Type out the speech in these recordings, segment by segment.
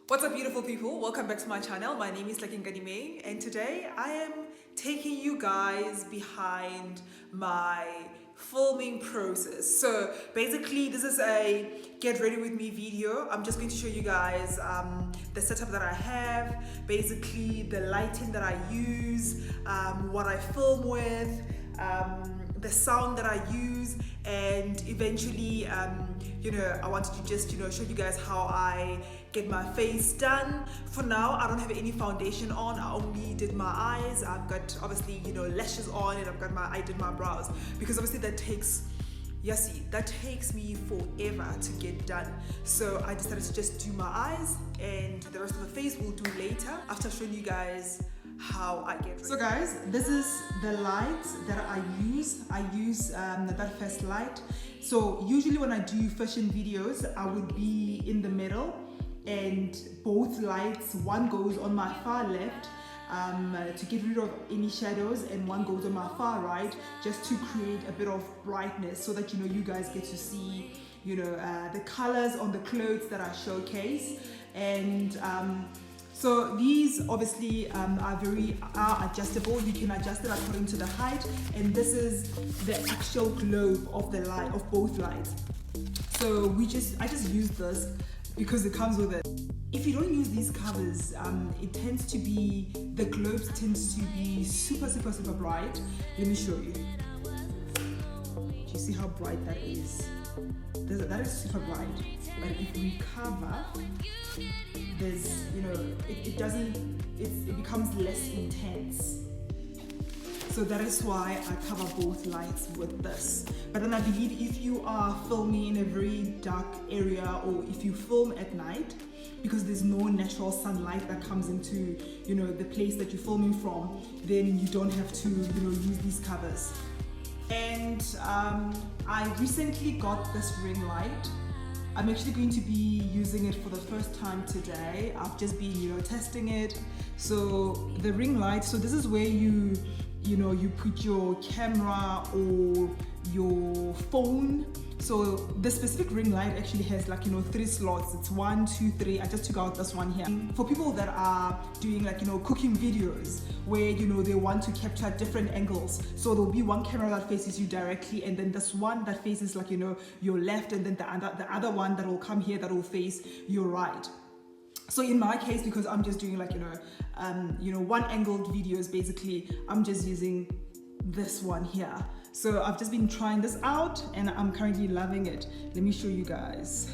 What's up, beautiful people? Welcome back to my channel. My name is Tlaki Nkadimeng, and today I am taking you guys behind my filming process. So basically this is a get ready with me video. I'm just going to show you guys the setup that I have, basically the lighting that I use, what I film with, the sound that I use, and eventually I wanted to just show you guys how I get my face done. For now, I don't have any foundation on. I only did my eyes. I've got obviously lashes on, and I did my brows, because obviously that takes me forever to get done. So I decided to just do my eyes, and the rest of the face we'll do later after showing you guys how I get ready. So guys, this is the light that I use. I use that first light. So usually when I do fashion videos, I would be in the middle, and both lights, one goes on my far left to get rid of any shadows, and one goes on my far right just to create a bit of brightness, so that you guys get to see the colors on the clothes that I showcase. And so these obviously are adjustable. You can adjust it according to the height, and this is the actual globe of the light, of both lights. So I just use this because it comes with it. If you don't use these covers, the globes tends to be super bright. Let me show you. Do you see how bright that is? That is super bright. But if we cover, there's it becomes less intense. So that is why I cover both lights with this. But then I believe if you are filming in a very dark area, or if you film at night, because there's no natural sunlight that comes into the place that you're filming from, then you don't have to use these covers. And I recently got this ring light. I'm actually going to be using it for the first time today. I've just been testing it. So the ring light, so this is where you put your camera or your phone. So the specific ring light actually has 3 slots. It's 1, 2, 3. I just took out this one here. For people that are doing cooking videos where they want to capture different angles. So there'll be one camera that faces you directly, and then this one that faces your left, and then the other one that will come here that will face your right. So in my case, because I'm just doing one angled videos, basically I'm just using this one here. So I've just been trying this out, and I'm currently loving it. Let me show you guys.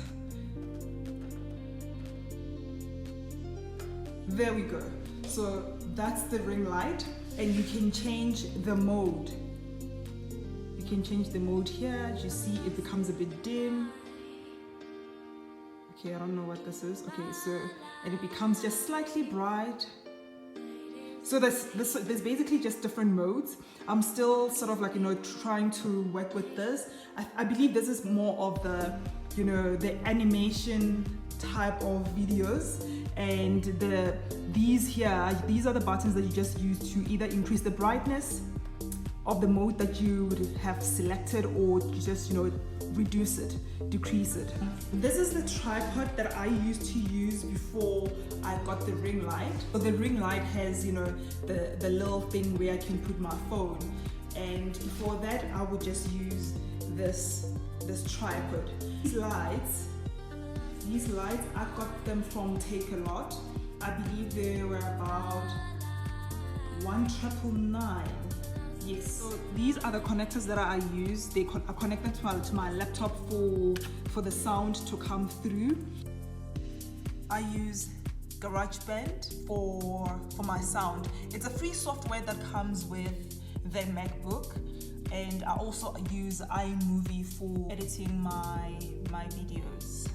There we go. So that's the ring light, and you can change the mode. You can change the mode here. As you see, it becomes a bit dim. Okay, I don't know what this is. Okay, so, and it becomes just slightly bright. So there's basically just different modes. I'm still sort of trying to work with this. I believe this is more of the the animation type of videos, and these are the buttons that you just use to either increase the brightness of the mode that you would have selected, or just reduce it, decrease it. This is the tripod that I used to use before I got the ring light. So the ring light has the little thing where I can put my phone, and before that I would just use this tripod. These lights I got them from Takealot. I believe they were about 1,999. Yes. So these are the connectors that I use. They are connected to my laptop for the sound to come through. I use GarageBand for my sound. It's a free software that comes with the MacBook, and I also use iMovie for editing my videos.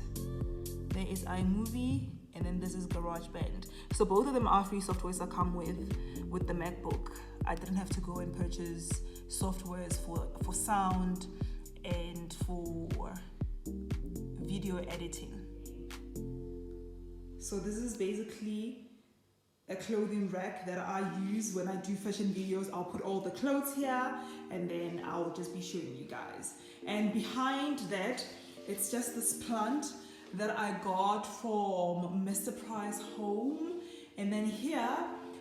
There is iMovie, and then this is GarageBand. So both of them are free softwares that come with the MacBook. I didn't have to go and purchase softwares for sound and for video editing. So this is basically a clothing rack that I use when I do fashion videos. I'll put all the clothes here, and then I'll just be showing you guys. And behind that, it's just this plant that I got from Mr. Price Home. And then here,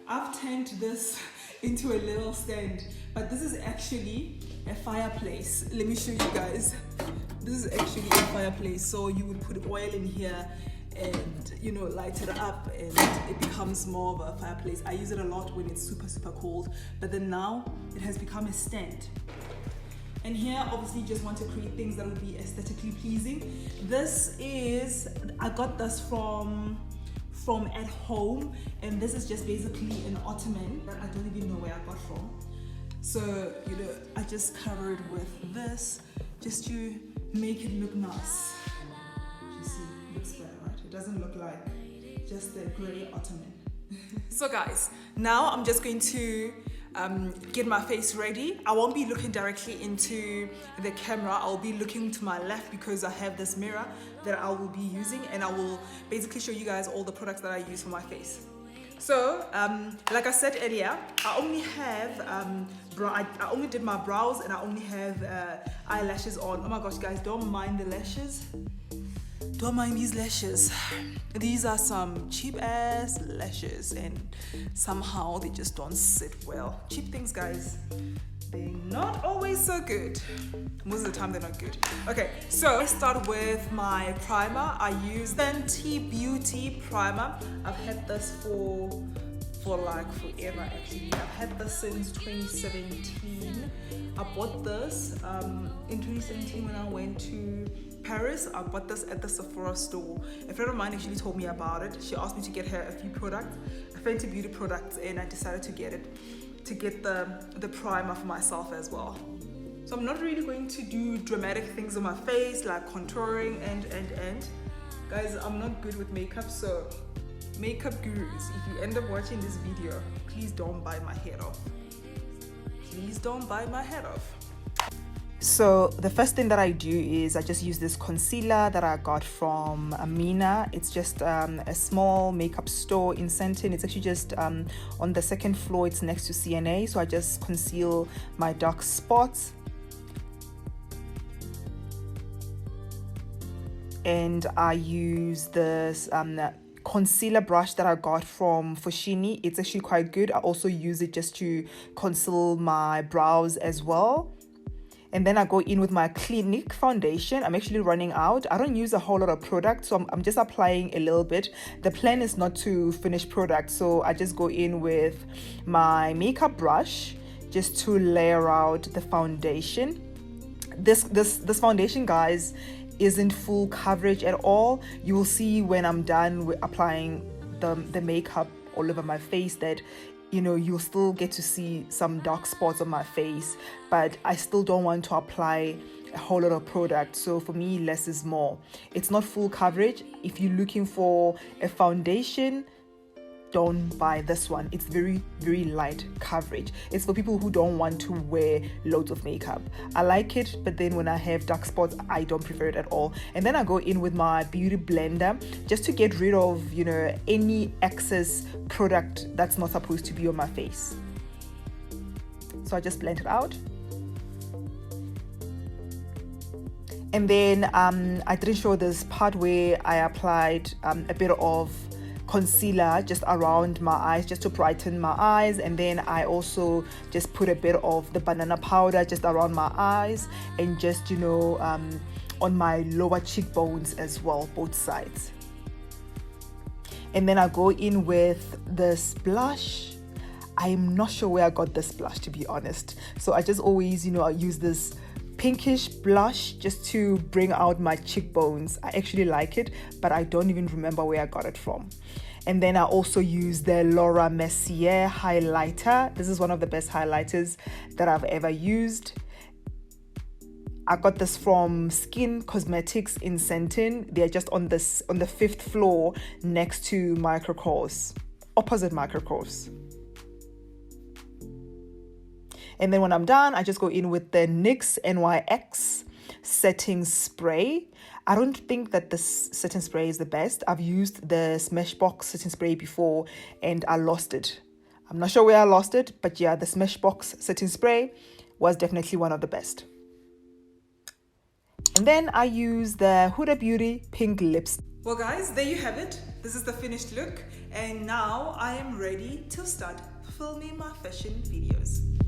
I've turned this into a little stand, but this is actually a fireplace. Let me show you guys. This is actually a fireplace. So you would put oil in here and, you know, light it up and it becomes more of a fireplace. I use it a lot when it's super, super cold, but then now it has become a stand. And here, obviously, you just want to create things that will be aesthetically pleasing. This is, I got this from at home, and this is just basically an ottoman that I don't even know where I got from. So, you know, I just covered with this just to make it look nice. You see, it looks better, right? It doesn't look like just a grey ottoman. So guys, now I'm just going to get my face ready. I won't be looking directly into the camera. I'll be looking to my left because I have this mirror that I will be using, and I will basically show you guys all the products that I use for my face. So, like I said earlier, I only have I only did my brows and I only have eyelashes on. Oh my gosh, guys, don't mind the lashes. Don't mind these lashes. These are some cheap ass lashes and somehow they just don't sit well. Cheap things, guys, they're not always so good. Most of the time they're not good. Okay, so I start with my primer. I use Fenty Beauty primer. I've had this for like forever actually. I've had this since 2017. I bought this in 2017 when I went to Paris. I bought this at the Sephora store. A friend of mine actually told me about it. She asked me to get her a few products, Fenty Beauty products, and I decided to get it, to get the primer for myself as well. So I'm not really going to do dramatic things on my face like contouring and. Guys, I'm not good with makeup, so makeup gurus, if you end up watching this video, please don't bite my head off. Please don't bite my head off. So the first thing that I do is I just use this concealer that I got from Amina. It's just a small makeup store in Sandton. It's actually just on the second floor. It's next to CNA. So I just conceal my dark spots. And I use this concealer brush that I got from Foschini. It's actually quite good. I also use it just to conceal my brows as well. And then I go in with my Clinique foundation. I'm actually running out. I don't use a whole lot of product, so I'm just applying a little bit. The plan is not to finish product, so I just go in with my makeup brush just to layer out the foundation. This foundation, guys, isn't full coverage at all. You will see when I'm done with applying the makeup all over my face that, you know, you'll still get to see some dark spots on my face, but I still don't want to apply a whole lot of product. So for me, less is more. It's not full coverage. If you're looking for a foundation, don't buy this one. It's very, very light coverage. It's for people who don't want to wear loads of makeup. I like it, but then when I have dark spots, I don't prefer it at all. And then I go in with my beauty blender just to get rid of, you know, any excess product that's not supposed to be on my face. So I just blend it out. And then I didn't show this part where I applied a bit of concealer just around my eyes just to brighten my eyes, and then I also just put a bit of the banana powder just around my eyes and just, you know, on my lower cheekbones as well, both sides. And then I go in with this blush. I'm not sure where I got this blush, to be honest, so I just always, you know, I use this pinkish blush just to bring out my cheekbones. I actually like it, but I don't even remember where I got it from. And then I also use the Laura Mercier highlighter. This is one of the best highlighters that I've ever used. I got this from NYX Cosmetics in Sandton. They're just on the 5th floor next to Microcourse, opposite Microcourse. And then when I'm done, I just go in with the NYX NYX setting spray. I don't think that this setting spray is the best. I've used the Smashbox setting spray before and I lost it. I'm not sure where I lost it, but yeah, the Smashbox setting spray was definitely one of the best. And then I use the Huda Beauty pink lipstick. Well guys, there you have it. This is the finished look, and now I am ready to start filming my fashion videos.